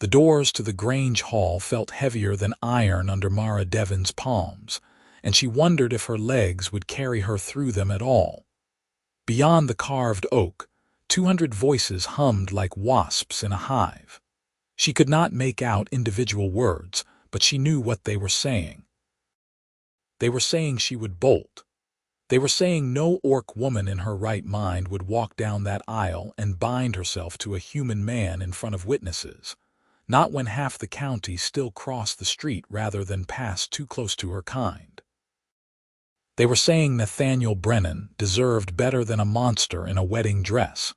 The doors to the Grange hall felt heavier than iron under Mara Devin's palms, and she wondered if her legs would carry her through them at all. Beyond the carved oak, 200 voices hummed like wasps in a hive. She could not make out individual words, but she knew what they were saying. They were saying she would bolt. They were saying no orc woman in her right mind would walk down that aisle and bind herself to a human man in front of witnesses, not when half the county still crossed the street rather than pass too close to her kind. They were saying Nathaniel Brennan deserved better than a monster in a wedding dress,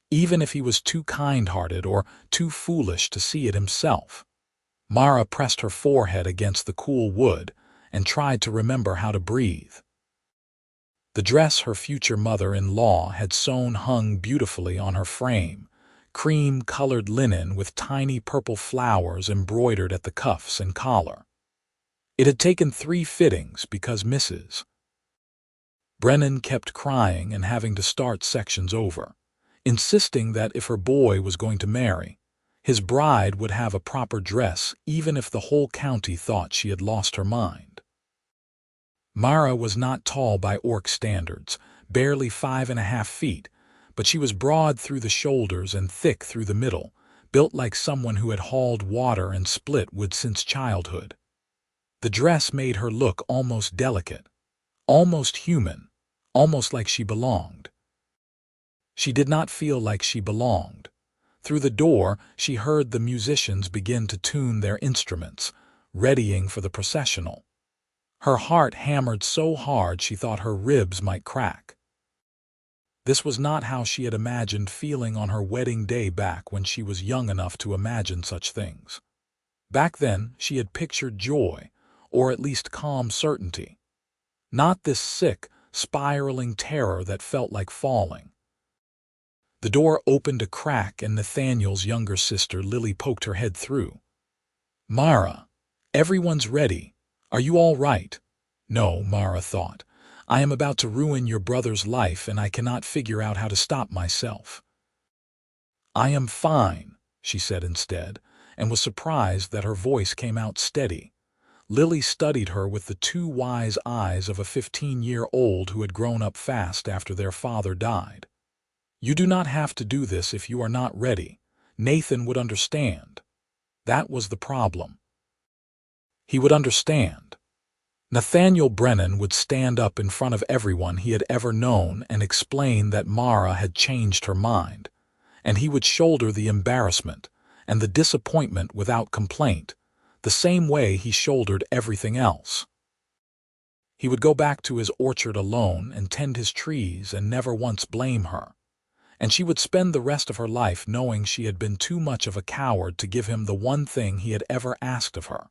even if he was too kind-hearted or too foolish to see it himself. Mara pressed her forehead against the cool wood and tried to remember how to breathe. The dress her future mother-in-law had sewn hung beautifully on her frame, cream-colored linen with tiny purple flowers embroidered at the cuffs and collar. It had taken 3 fittings because Mrs. Brennan kept crying and having to start sections over, insisting that if her boy was going to marry, his bride would have a proper dress even if the whole county thought she had lost her mind. Mara was not tall by orc standards, barely 5.5 feet, but she was broad through the shoulders and thick through the middle, built like someone who had hauled water and split wood since childhood. The dress made her look almost delicate, almost human, almost like she belonged. She did not feel like she belonged. Through the door, she heard the musicians begin to tune their instruments, readying for the processional. Her heart hammered so hard she thought her ribs might crack. This was not how she had imagined feeling on her wedding day back when she was young enough to imagine such things. Back then, she had pictured joy, or at least calm certainty. Not this sick, spiraling terror that felt like falling. The door opened a crack and Nathaniel's younger sister Lily poked her head through. "Mara, everyone's ready. Are you all right?" "No," Mara thought. "I am about to ruin your brother's life and I cannot figure out how to stop myself." "I am fine," she said instead, and was surprised that her voice came out steady. Lily studied her with the 2 wise eyes of a 15-year-old who had grown up fast after their father died. "You do not have to do this if you are not ready. Nathan would understand." That was the problem. He would understand. Nathaniel Brennan would stand up in front of everyone he had ever known and explain that Mara had changed her mind, and he would shoulder the embarrassment and the disappointment without complaint, the same way he shouldered everything else. He would go back to his orchard alone and tend his trees and never once blame her, and she would spend the rest of her life knowing she had been too much of a coward to give him the one thing he had ever asked of her.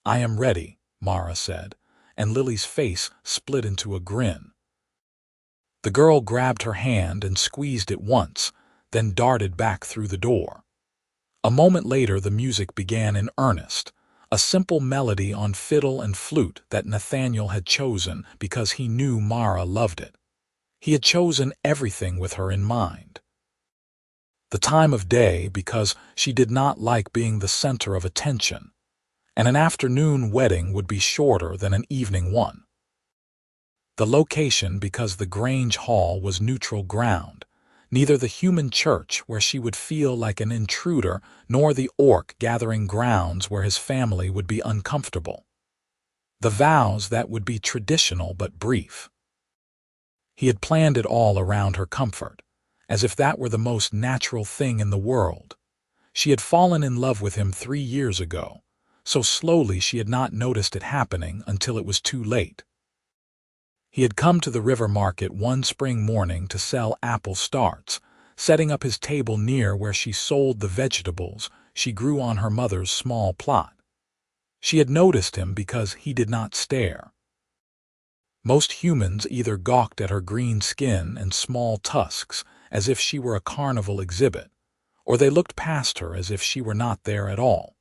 "I am ready," Mara said, and Lily's face split into a grin. The girl grabbed her hand and squeezed it once, then darted back through the door. A moment later the music began in earnest, a simple melody on fiddle and flute that Nathaniel had chosen because he knew Mara loved it. He had chosen everything with her in mind. The time of day because she did not like being the center of attention, and an afternoon wedding would be shorter than an evening one. The location because the Grange Hall was neutral ground, neither the human church where she would feel like an intruder nor the orc gathering grounds where his family would be uncomfortable. The vows that would be traditional but brief. He had planned it all around her comfort, as if that were the most natural thing in the world. She had fallen in love with him 3 years ago, so slowly she had not noticed it happening until it was too late. He had come to the river market one spring morning to sell apple starts, setting up his table near where she sold the vegetables she grew on her mother's small plot. She had noticed him because he did not stare. Most humans either gawked at her green skin and small tusks as if she were a carnival exhibit, or they looked past her as if she were not there at all.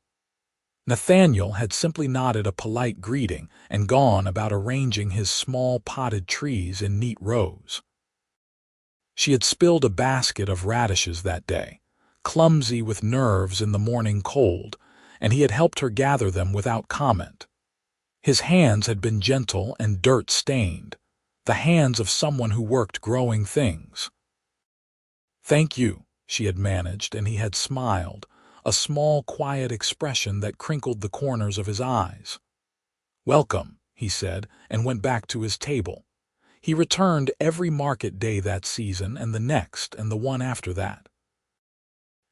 Nathaniel had simply nodded a polite greeting and gone about arranging his small potted trees in neat rows. She had spilled a basket of radishes that day, clumsy with nerves in the morning cold, and he had helped her gather them without comment. His hands had been gentle and dirt-stained, the hands of someone who worked growing things. "Thank you," she had managed, and he had smiled, a small, quiet expression that crinkled the corners of his eyes. "Welcome," he said, and went back to his table. He returned every market day that season and the next and the one after that.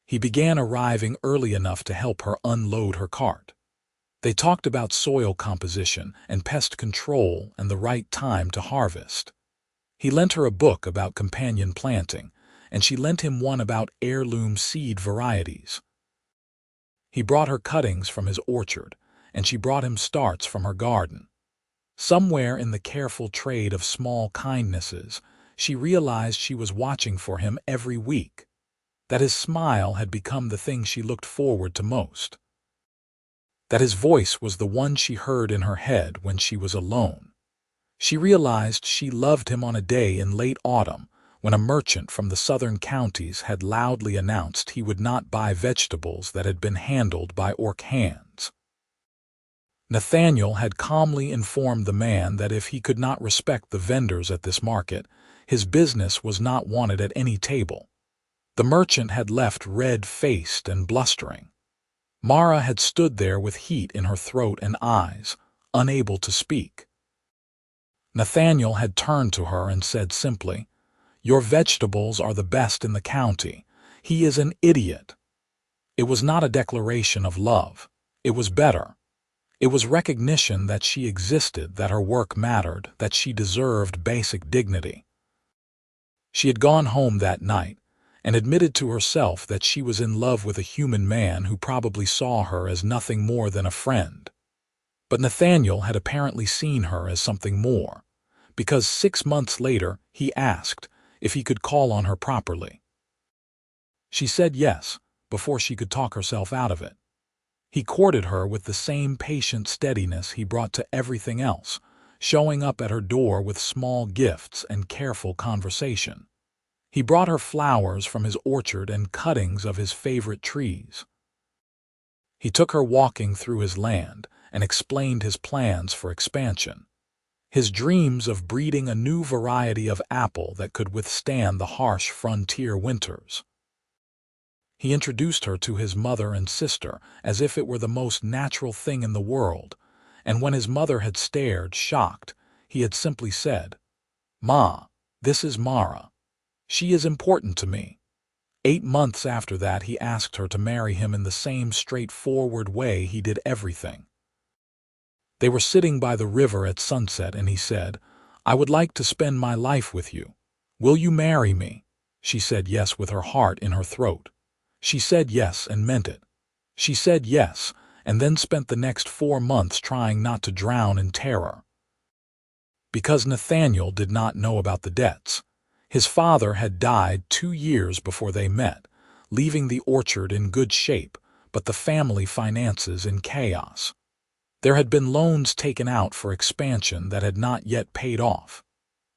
He began arriving early enough to help her unload her cart. They talked about soil composition and pest control and the right time to harvest. He lent her a book about companion planting, and she lent him one about heirloom seed varieties. He brought her cuttings from his orchard, and she brought him starts from her garden. Somewhere in the careful trade of small kindnesses, she realized she was watching for him every week, that his smile had become the thing she looked forward to most, that his voice was the one she heard in her head when she was alone. She realized she loved him on a day in late autumn when a merchant from the southern counties had loudly announced he would not buy vegetables that had been handled by orc hands. Nathaniel had calmly informed the man that if he could not respect the vendors at this market, his business was not wanted at any table. The merchant had left red-faced and blustering. Mara had stood there with heat in her throat and eyes, unable to speak. Nathaniel had turned to her and said simply, "Your vegetables are the best in the county. He is an idiot." It was not a declaration of love. It was better. It was recognition that she existed, that her work mattered, that she deserved basic dignity. She had gone home that night and admitted to herself that she was in love with a human man who probably saw her as nothing more than a friend. But Nathaniel had apparently seen her as something more, because 6 months later he asked if he could call on her properly. She said yes, before she could talk herself out of it. He courted her with the same patient steadiness he brought to everything else, showing up at her door with small gifts and careful conversation. He brought her flowers from his orchard and cuttings of his favorite trees. He took her walking through his land and explained his plans for expansion, his dreams of breeding a new variety of apple that could withstand the harsh frontier winters. He introduced her to his mother and sister as if it were the most natural thing in the world, and when his mother had stared, shocked, he had simply said, "Ma, this is Mara. She is important to me." 8 months after that, he asked her to marry him in the same straightforward way he did everything. They were sitting by the river at sunset, and he said, "I would like to spend my life with you. Will you marry me?" She said yes with her heart in her throat. She said yes and meant it. She said yes, and then spent the next 4 months trying not to drown in terror. Because Nathaniel did not know about the debts. His father had died 2 years before they met, leaving the orchard in good shape, but the family finances in chaos. There had been loans taken out for expansion that had not yet paid off.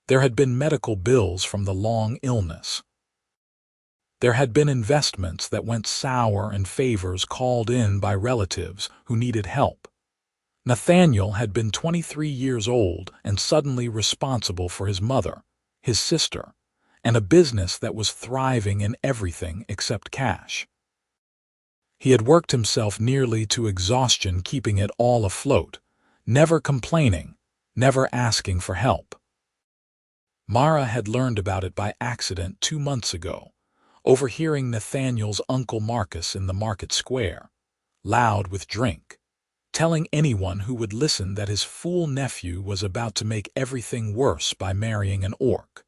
There had been medical bills from the long illness. There had been investments that went sour and favors called in by relatives who needed help. Nathaniel had been 23 years old and suddenly responsible for his mother, his sister, and a business that was thriving in everything except cash. He had worked himself nearly to exhaustion keeping it all afloat, never complaining, never asking for help. Mara had learned about it by accident 2 months ago, overhearing Nathaniel's Uncle Marcus in the market square, loud with drink, telling anyone who would listen that his fool nephew was about to make everything worse by marrying an orc,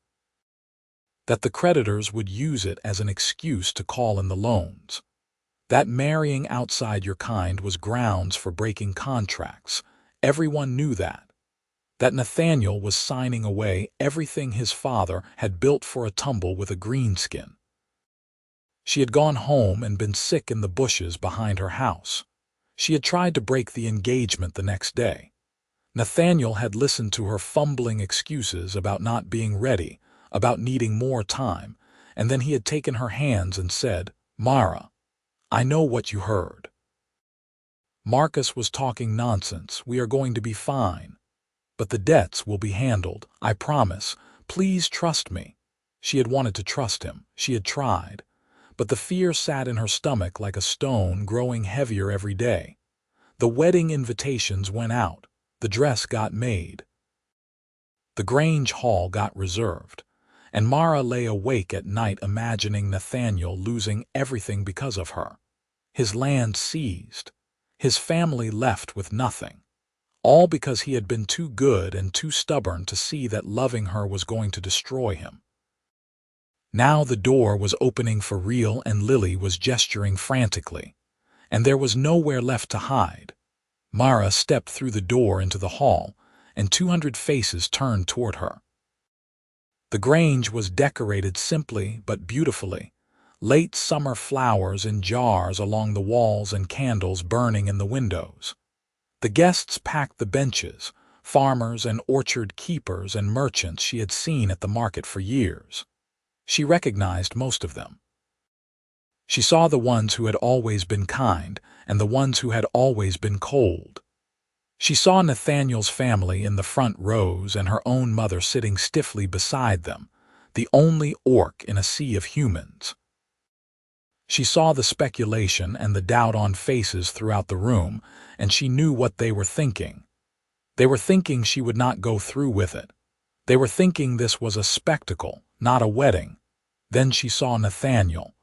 that the creditors would use it as an excuse to call in the loans, that marrying outside your kind was grounds for breaking contracts. Everyone knew that Nathaniel was signing away everything his father had built for a tumble with a greenskin. She had gone home and been sick in the bushes behind her house. She had tried to break the engagement the next day. Nathaniel had listened to her fumbling excuses about not being ready, about needing more time, and then he had taken her hands and said, Mara, I know what you heard. Marcus was talking nonsense. We are going to be fine. But the debts will be handled, I promise. Please trust me. She had wanted to trust him. She had tried. But the fear sat in her stomach like a stone, growing heavier every day. The wedding invitations went out. The dress got made. The Grange Hall got reserved. And Mara lay awake at night imagining Nathaniel losing everything because of her. His land seized. His family left with nothing. All because he had been too good and too stubborn to see that loving her was going to destroy him. Now the door was opening for real and Lily was gesturing frantically. And there was nowhere left to hide. Mara stepped through the door into the hall, and 200 faces turned toward her. The Grange was decorated simply but beautifully. Late summer flowers in jars along the walls and candles burning in the windows. The guests packed the benches, farmers and orchard keepers and merchants she had seen at the market for years. She recognized most of them. She saw the ones who had always been kind and the ones who had always been cold. She saw Nathaniel's family in the front rows and her own mother sitting stiffly beside them, the only orc in a sea of humans. She saw the speculation and the doubt on faces throughout the room, and she knew what they were thinking. They were thinking she would not go through with it. They were thinking this was a spectacle, not a wedding. Then she saw Nathaniel.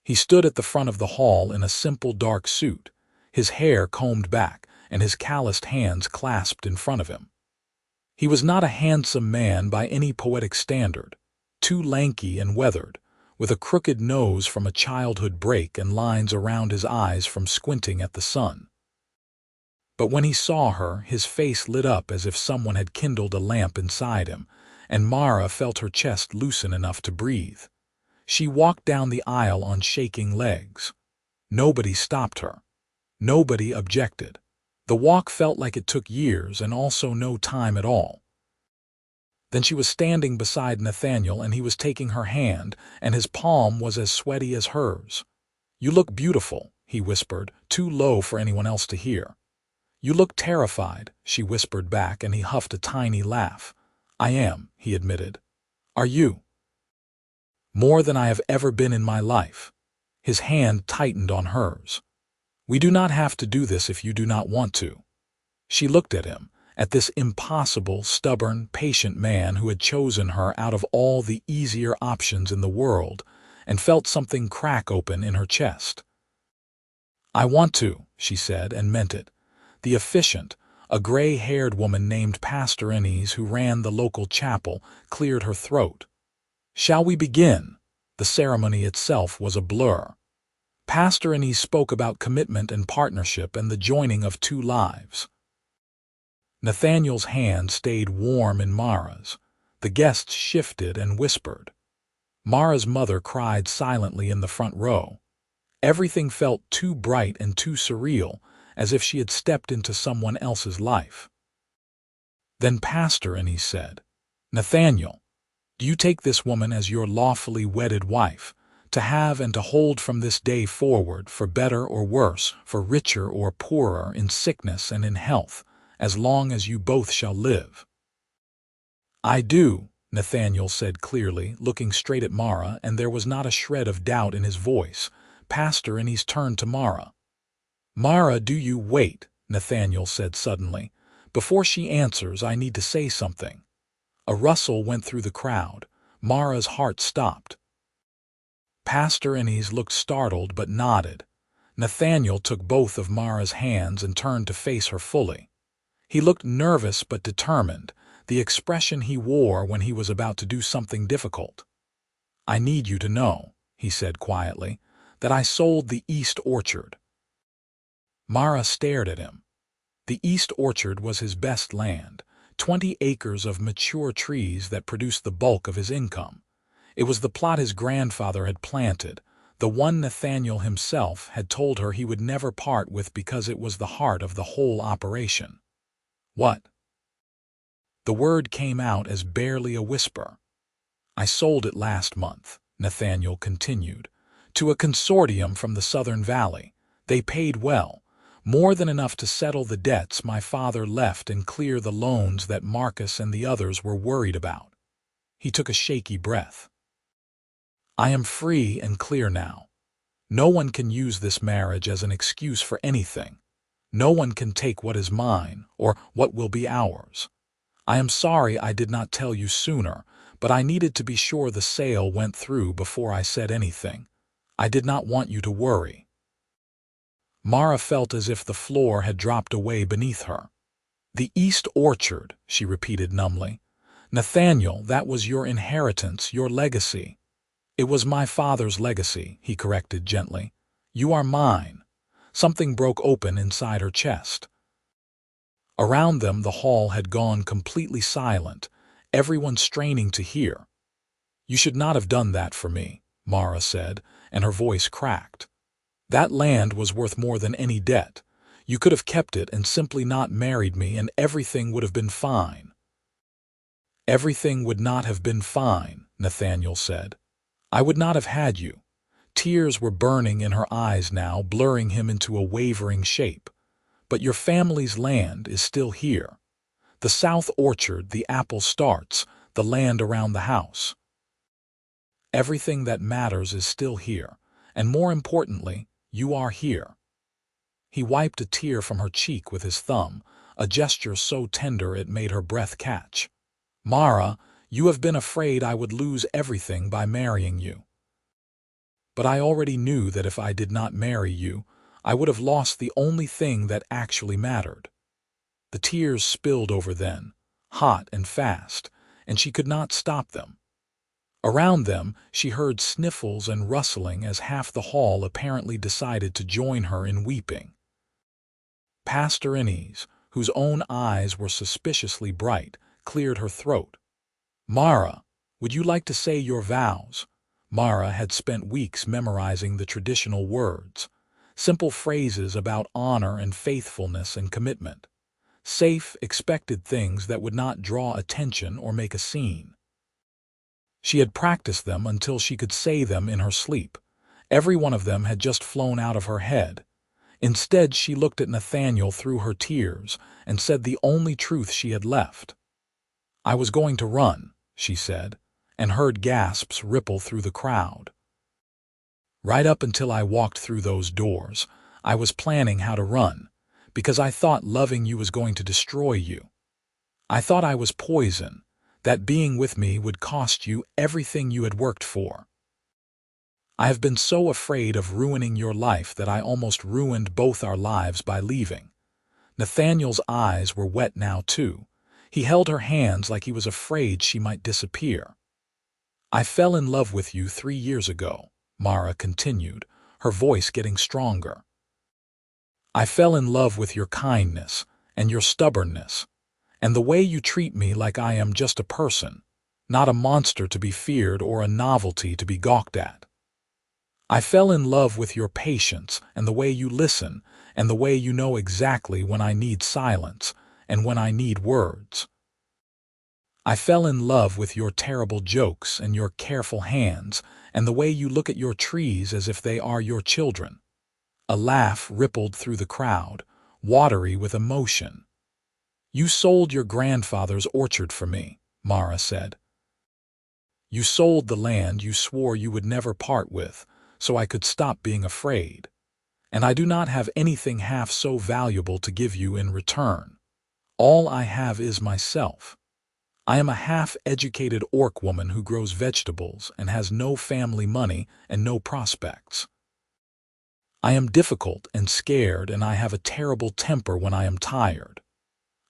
He stood at the front of the hall in a simple dark suit, his hair combed back, and his calloused hands clasped in front of him. He was not a handsome man by any poetic standard, too lanky and weathered, with a crooked nose from a childhood break and lines around his eyes from squinting at the sun. But when he saw her, his face lit up as if someone had kindled a lamp inside him, and Mara felt her chest loosen enough to breathe. She walked down the aisle on shaking legs. Nobody stopped her. Nobody objected. The walk felt like it took years and also no time at all. Then she was standing beside Nathaniel and he was taking her hand, and his palm was as sweaty as hers. "You look beautiful," he whispered, too low for anyone else to hear. "You look terrified," she whispered back, and he huffed a tiny laugh. "I am," he admitted. "Are you?" "More than I have ever been in my life." His hand tightened on hers. "We do not have to do this if you do not want to." She looked at him, at this impossible, stubborn, patient man who had chosen her out of all the easier options in the world, and felt something crack open in her chest. "I want to," she said, and meant it. The officiant, a gray-haired woman named Pastor Innes who ran the local chapel, cleared her throat. "Shall we begin?" The ceremony itself was a blur. Pastor Innes spoke about commitment and partnership and the joining of two lives. Nathaniel's hand stayed warm in Mara's. The guests shifted and whispered. Mara's mother cried silently in the front row. Everything felt too bright and too surreal, as if she had stepped into someone else's life. Then Pastor Innes said, "Nathaniel, do you take this woman as your lawfully wedded wife, to have and to hold from this day forward, for better or worse, for richer or poorer, in sickness and in health, as long as you both shall live?" "I do," Nathaniel said clearly, looking straight at Mara, and there was not a shred of doubt in his voice. Pastor Innes turned to Mara. "Mara, do you wait," Nathaniel said suddenly. "Before she answers, I need to say something." A rustle went through the crowd. Mara's heart stopped. Pastor Innes looked startled but nodded. Nathaniel took both of Mara's hands and turned to face her fully. He looked nervous but determined, the expression he wore when he was about to do something difficult. "I need you to know," he said quietly, "that I sold the East Orchard." Mara stared at him. The East Orchard was his best land, 20 acres of mature trees that produced the bulk of his income. It was the plot his grandfather had planted, the one Nathaniel himself had told her he would never part with because it was the heart of the whole operation. "What?" The word came out as barely a whisper. "I sold it last month," Nathaniel continued. To a consortium from the Southern Valley. They paid well, more than enough to settle the debts my father left and clear the loans that Marcus and the others were worried about. He took a shaky breath. I am free and clear now. No one can use this marriage as an excuse for anything. No one can take what is mine or what will be ours. I am sorry I did not tell you sooner, but I needed to be sure the sale went through before I said anything. I did not want you to worry. Mara felt as if the floor had dropped away beneath her. The East Orchard, she repeated numbly. Nathaniel, that was your inheritance, your legacy. It was my father's legacy, he corrected gently. You are mine. Something broke open inside her chest. Around them the hall had gone completely silent, everyone straining to hear. You should not have done that for me, Mara said, and her voice cracked. That land was worth more than any debt. You could have kept it and simply not married me and everything would have been fine. Everything would not have been fine, Nathaniel said. I would not have had you. Tears were burning in her eyes now, blurring him into a wavering shape. But your family's land is still here. The South Orchard, the apple starts, the land around the house. Everything that matters is still here, and more importantly, you are here. He wiped a tear from her cheek with his thumb, a gesture so tender it made her breath catch. Mara, you have been afraid I would lose everything by marrying you. But I already knew that if I did not marry you, I would have lost the only thing that actually mattered. The tears spilled over then, hot and fast, and she could not stop them. Around them, she heard sniffles and rustling as half the hall apparently decided to join her in weeping. Pastor Innes, whose own eyes were suspiciously bright, cleared her throat. Mara, would you like to say your vows? Mara had spent weeks memorizing the traditional words, simple phrases about honor and faithfulness and commitment. Safe, expected things that would not draw attention or make a scene. She had practiced them until she could say them in her sleep. Every one of them had just flown out of her head. Instead, she looked at Nathaniel through her tears and said the only truth she had left. I was going to run, she said, and heard gasps ripple through the crowd. Right up until I walked through those doors, I was planning how to run, because I thought loving you was going to destroy you. I thought I was poison, that being with me would cost you everything you had worked for. I have been so afraid of ruining your life that I almost ruined both our lives by leaving. Nathaniel's eyes were wet now, too. He held her hands like he was afraid she might disappear. I fell in love with you 3 years ago, Mara continued, her voice getting stronger. I fell in love with your kindness and your stubbornness, and the way you treat me like I am just a person, not a monster to be feared or a novelty to be gawked at. I fell in love with your patience and the way you listen and the way you know exactly when I need silence and when I need words. I fell in love with your terrible jokes and your careful hands and the way you look at your trees as if they are your children. A laugh rippled through the crowd, watery with emotion. You sold your grandfather's orchard for me, Mara said. You sold the land you swore you would never part with, so I could stop being afraid. And I do not have anything half so valuable to give you in return. All I have is myself. I am a half-educated orc woman who grows vegetables and has no family money and no prospects. I am difficult and scared, and I have a terrible temper when I am tired.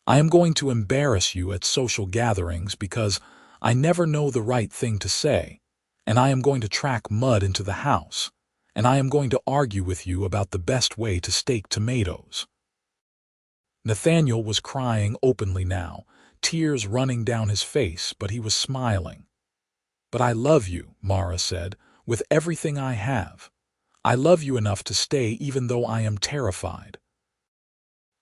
I am going to embarrass you at social gatherings because I never know the right thing to say, and I am going to track mud into the house, and I am going to argue with you about the best way to stake tomatoes. Nathaniel was crying openly now, tears running down his face, but he was smiling. But I love you, Mara said, with everything I have. I love you enough to stay even though I am terrified.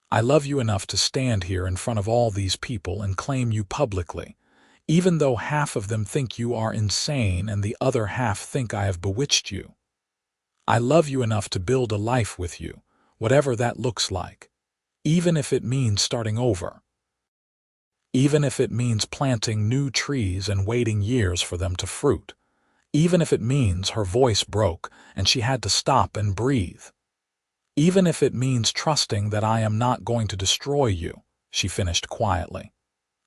I love you enough to stand here in front of all these people and claim you publicly, even though half of them think you are insane and the other half think I have bewitched you. I love you enough to build a life with you, whatever that looks like. Even if it means starting over. Even if it means planting new trees and waiting years for them to fruit. Even if it means her voice broke and she had to stop and breathe. Even if it means trusting that I am not going to destroy you, she finished quietly.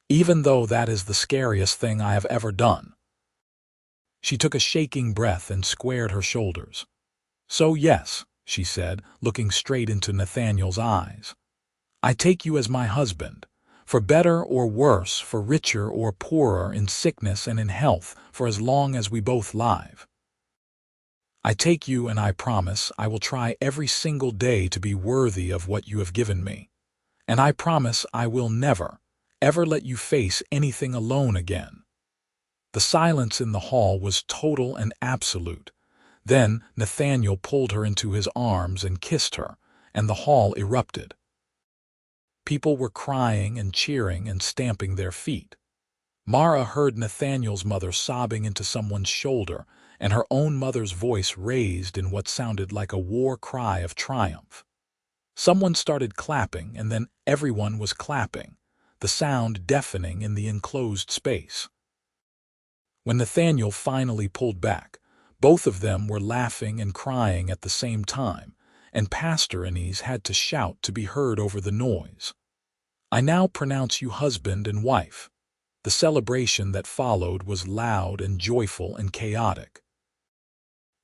Even though that is the scariest thing I have ever done. She took a shaking breath and squared her shoulders. So yes, she said, looking straight into Nathaniel's eyes. I take you as my husband, for better or worse, for richer or poorer, in sickness and in health, for as long as we both live. I take you, and I promise I will try every single day to be worthy of what you have given me. And I promise I will never, ever let you face anything alone again. The silence in the hall was total and absolute. Then Nathaniel pulled her into his arms and kissed her, and the hall erupted. People were crying and cheering and stamping their feet. Mara heard Nathaniel's mother sobbing into someone's shoulder, and her own mother's voice raised in what sounded like a war cry of triumph. Someone started clapping, and then everyone was clapping, the sound deafening in the enclosed space. When Nathaniel finally pulled back, both of them were laughing and crying at the same time, and Pastor Anise had to shout to be heard over the noise. I now pronounce you husband and wife. The celebration that followed was loud and joyful and chaotic.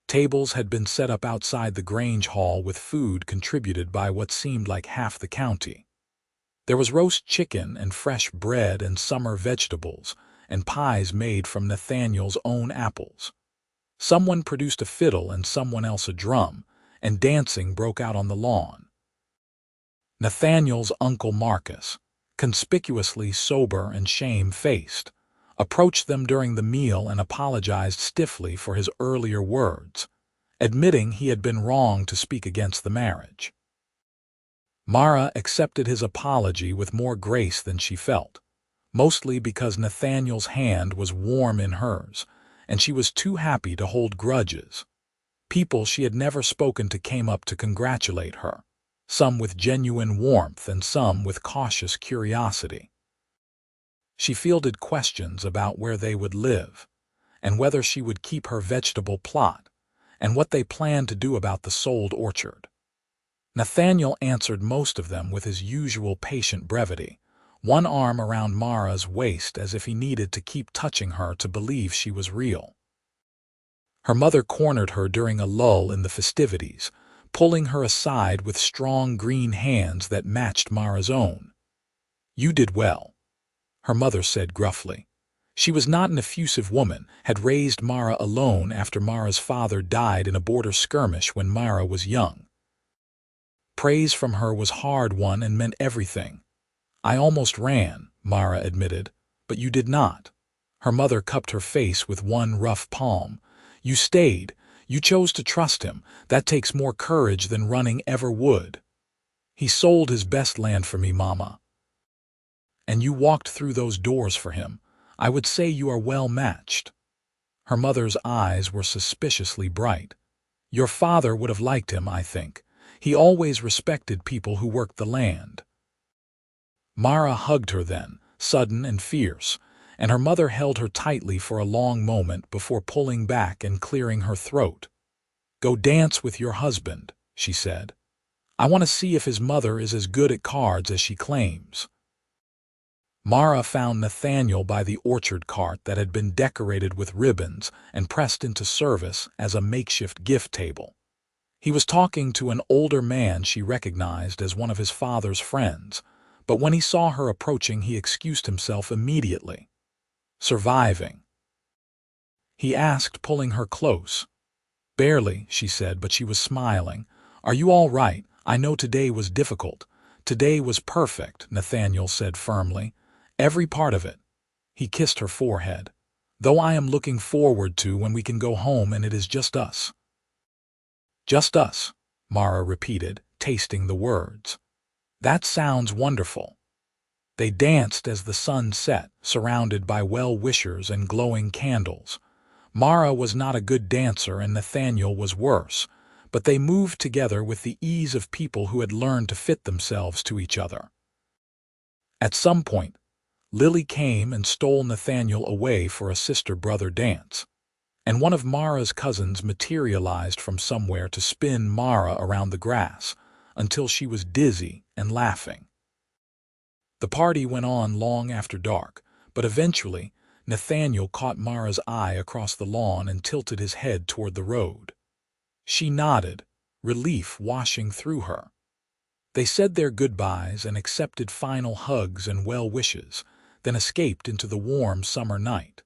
Tables had been set up outside the Grange Hall with food contributed by what seemed like half the county. There was roast chicken and fresh bread and summer vegetables, and pies made from Nathaniel's own apples. Someone produced a fiddle and someone else a drum, and dancing broke out on the lawn. Nathaniel's uncle Marcus, conspicuously sober and shame-faced, approached them during the meal and apologized stiffly for his earlier words, admitting he had been wrong to speak against the marriage. Mara accepted his apology with more grace than she felt, mostly because Nathaniel's hand was warm in hers, and she was too happy to hold grudges. People she had never spoken to came up to congratulate her, some with genuine warmth and some with cautious curiosity. She fielded questions about where they would live, and whether she would keep her vegetable plot, and what they planned to do about the sold orchard. Nathaniel answered most of them with his usual patient brevity, one arm around Mara's waist as if he needed to keep touching her to believe she was real. Her mother cornered her during a lull in the festivities, pulling her aside with strong green hands that matched Mara's own. You did well, her mother said gruffly. She was not an effusive woman, had raised Mara alone after Mara's father died in a border skirmish when Mara was young. Praise from her was hard-won and meant everything. I almost ran, Mara admitted, but you did not. Her mother cupped her face with one rough palm. You stayed. You chose to trust him. That takes more courage than running ever would. He sold his best land for me, Mama. And you walked through those doors for him. I would say you are well matched. Her mother's eyes were suspiciously bright. Your father would have liked him, I think. He always respected people who worked the land. Mara hugged her then, sudden and fierce, and her mother held her tightly for a long moment before pulling back and clearing her throat. Go dance with your husband, she said. I want to see if his mother is as good at cards as she claims. Mara found Nathaniel by the orchard cart that had been decorated with ribbons and pressed into service as a makeshift gift table. He was talking to an older man she recognized as one of his father's friends, but when he saw her approaching he excused himself immediately. Surviving? He asked, pulling her close. Barely, she said, but she was smiling. Are you all right? I know today was difficult. Today was perfect, Nathaniel said firmly. Every part of it. He kissed her forehead. Though I am looking forward to when we can go home and it is just us. Just us, Mara repeated, tasting the words. That sounds wonderful. They danced as the sun set, surrounded by well-wishers and glowing candles. Mara was not a good dancer and Nathaniel was worse, but they moved together with the ease of people who had learned to fit themselves to each other. At some point, Lily came and stole Nathaniel away for a sister-brother dance, and one of Mara's cousins materialized from somewhere to spin Mara around the grass until she was dizzy and laughing. The party went on long after dark, but eventually Nathaniel caught Mara's eye across the lawn and tilted his head toward the road. She nodded, relief washing through her. They said their goodbyes and accepted final hugs and well wishes, then escaped into the warm summer night.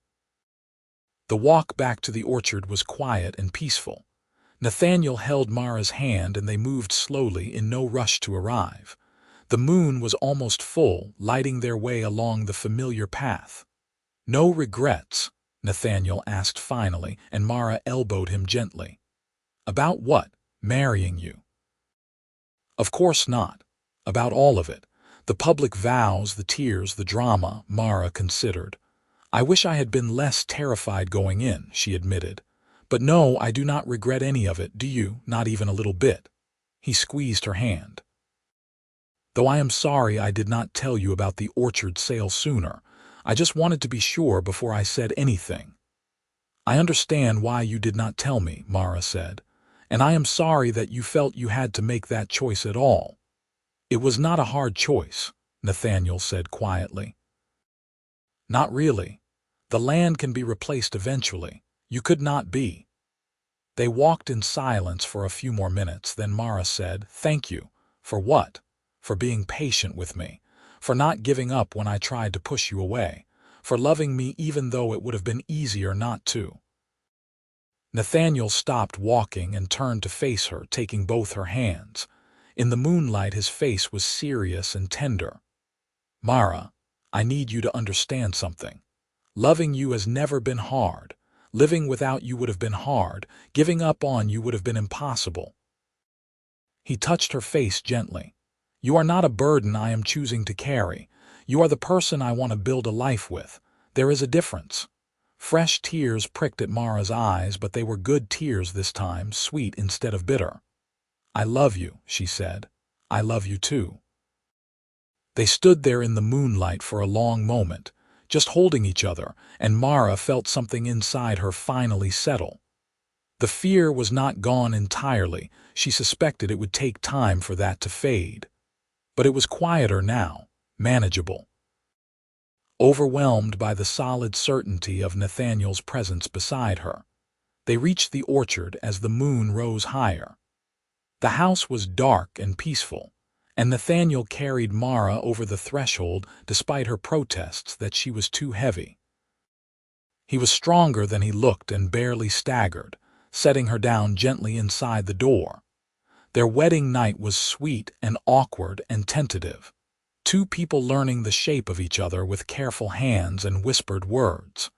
The walk back to the orchard was quiet and peaceful. Nathaniel held Mara's hand and they moved slowly in no rush to arrive. The moon was almost full, lighting their way along the familiar path. "No regrets?" Nathaniel asked finally, and Mara elbowed him gently. "About what? Marrying you?" "Of course not. About all of it. The public vows, the tears, the drama," Mara considered. "I wish I had been less terrified going in," she admitted. "But no, I do not regret any of it, do you? Not even a little bit." He squeezed her hand. "Though I am sorry I did not tell you about the orchard sale sooner. I just wanted to be sure before I said anything." "I understand why you did not tell me," Mara said, "and I am sorry that you felt you had to make that choice at all." "It was not a hard choice," Nathaniel said quietly. "Not really. The land can be replaced eventually. You could not be." They walked in silence for a few more minutes, then Mara said, "Thank you." "For what?" "For being patient with me. For not giving up when I tried to push you away. For loving me even though it would have been easier not to." Nathaniel stopped walking and turned to face her, taking both her hands. In the moonlight his face was serious and tender. "Mara, I need you to understand something. Loving you has never been hard. Living without you would have been hard. Giving up on you would have been impossible." He touched her face gently. "You are not a burden I am choosing to carry. You are the person I want to build a life with. There is a difference." Fresh tears pricked at Mara's eyes, but they were good tears this time, sweet instead of bitter. "I love you," she said. "I love you too." They stood there in the moonlight for a long moment, just holding each other, and Mara felt something inside her finally settle. The fear was not gone entirely. She suspected it would take time for that to fade. But it was quieter now, manageable. Overwhelmed by the solid certainty of Nathaniel's presence beside her, they reached the orchard as the moon rose higher. The house was dark and peaceful, and Nathaniel carried Mara over the threshold despite her protests that she was too heavy. He was stronger than he looked and barely staggered, setting her down gently inside the door. Their wedding night was sweet and awkward and tentative. Two people learning the shape of each other with careful hands and whispered words.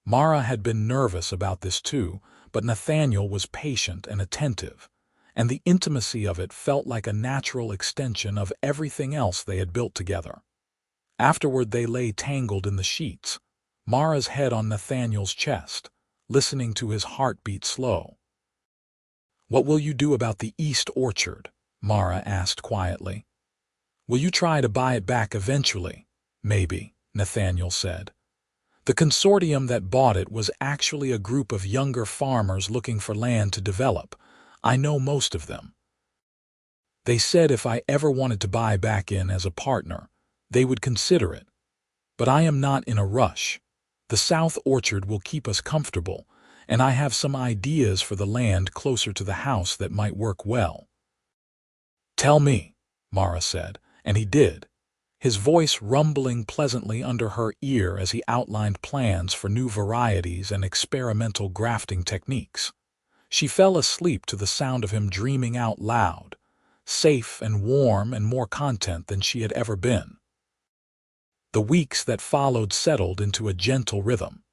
Mara had been nervous about this too, but Nathaniel was patient and attentive, and the intimacy of it felt like a natural extension of everything else they had built together. Afterward they lay tangled in the sheets, Mara's head on Nathaniel's chest, listening to his heartbeat slow. "What will you do about the East Orchard?" Mara asked quietly. "Will you try to buy it back eventually?" "Maybe," Nathaniel said. The consortium that bought it was actually a group of younger farmers looking for land to develop. I know most of them. They said if I ever wanted to buy back in as a partner, they would consider it. But I am not in a rush. The South Orchard will keep us comfortable, and I have some ideas for the land closer to the house that might work well. "Tell me," Mara said, and he did, his voice rumbling pleasantly under her ear as he outlined plans for new varieties and experimental grafting techniques. She fell asleep to the sound of him dreaming out loud, safe and warm and more content than she had ever been. The weeks that followed settled into a gentle rhythm.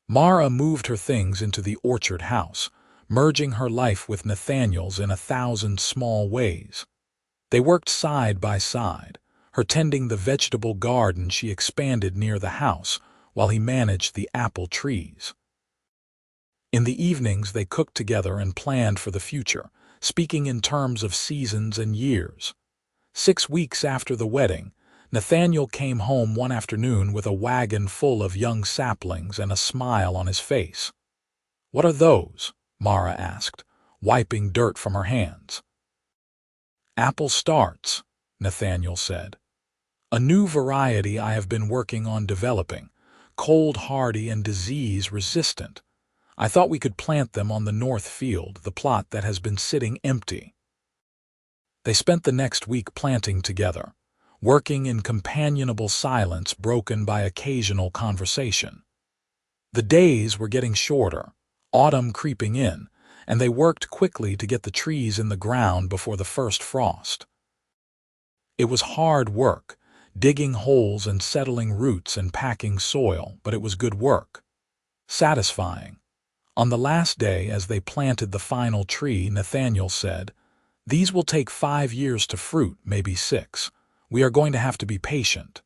Mara moved her things into the orchard house, merging her life with Nathaniel's in 1,000 small ways. They worked side by side, her tending the vegetable garden she expanded near the house while he managed the apple trees. In the evenings, they cooked together and planned for the future, speaking in terms of seasons and years. 6 weeks after the wedding, Nathaniel came home one afternoon with a wagon full of young saplings and a smile on his face. "What are those?" Mara asked, wiping dirt from her hands. "Apple starts," Nathaniel said. "A new variety I have been working on developing, cold hardy and disease resistant. I thought we could plant them on the north field, the plot that has been sitting empty." They spent the next week planting together, working in companionable silence broken by occasional conversation. The days were getting shorter, autumn creeping in, and they worked quickly to get the trees in the ground before the first frost. It was hard work, digging holes and settling roots and packing soil, but it was good work. Satisfying. On the last day, as they planted the final tree, Nathaniel said, "These will take 5 years to fruit, maybe 6. We are going to have to be patient."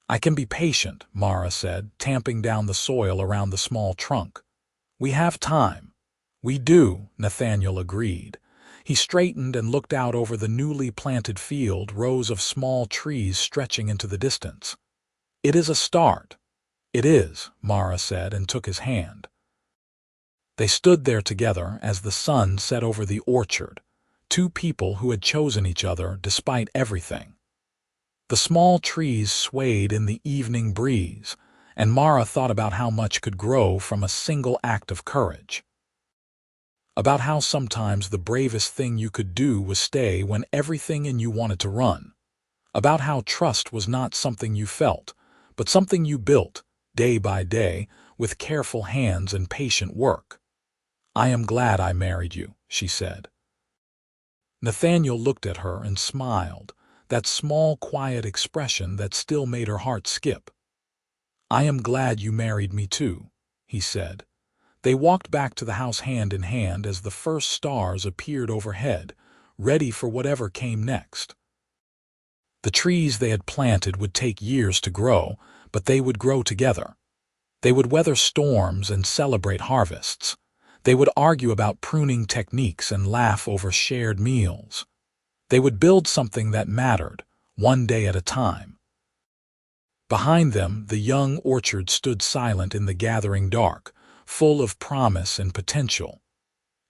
"I can be patient," Mara said, tamping down the soil around the small trunk. "We have time." "We do," Nathaniel agreed. He straightened and looked out over the newly planted field, rows of small trees stretching into the distance. "It is a start." "It is," Mara said and took his hand. They stood there together as the sun set over the orchard, two people who had chosen each other despite everything. The small trees swayed in the evening breeze, and Mara thought about how much could grow from a single act of courage. About how sometimes the bravest thing you could do was stay when everything in you wanted to run. About how trust was not something you felt, but something you built, day by day, with careful hands and patient work. "I am glad I married you," she said. Nathaniel looked at her and smiled, that small, quiet expression that still made her heart skip. "I am glad you married me too," he said. They walked back to the house hand in hand as the first stars appeared overhead, ready for whatever came next. The trees they had planted would take years to grow, but they would grow together. They would weather storms and celebrate harvests. They would argue about pruning techniques and laugh over shared meals. They would build something that mattered, one day at a time. Behind them, the young orchard stood silent in the gathering dark, full of promise and potential.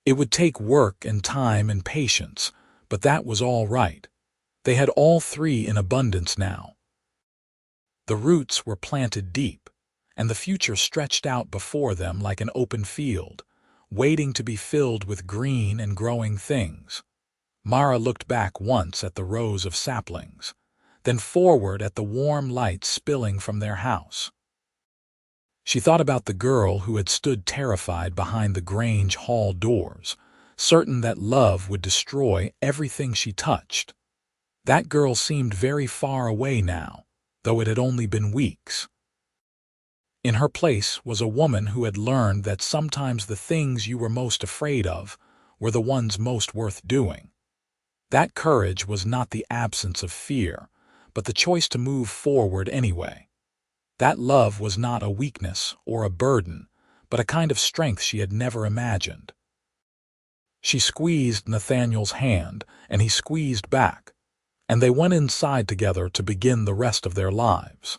It would take work and time and patience, but that was all right. They had all three in abundance now. The roots were planted deep, and the future stretched out before them like an open field, waiting to be filled with green and growing things. Mara looked back once at the rows of saplings, then forward at the warm light spilling from their house. She thought about the girl who had stood terrified behind the Grange hall doors, certain that love would destroy everything she touched. That girl seemed very far away now, though it had only been weeks. In her place was a woman who had learned that sometimes the things you were most afraid of were the ones most worth doing. That courage was not the absence of fear, but the choice to move forward anyway. That love was not a weakness or a burden, but a kind of strength she had never imagined. She squeezed Nathaniel's hand, and he squeezed back, and they went inside together to begin the rest of their lives.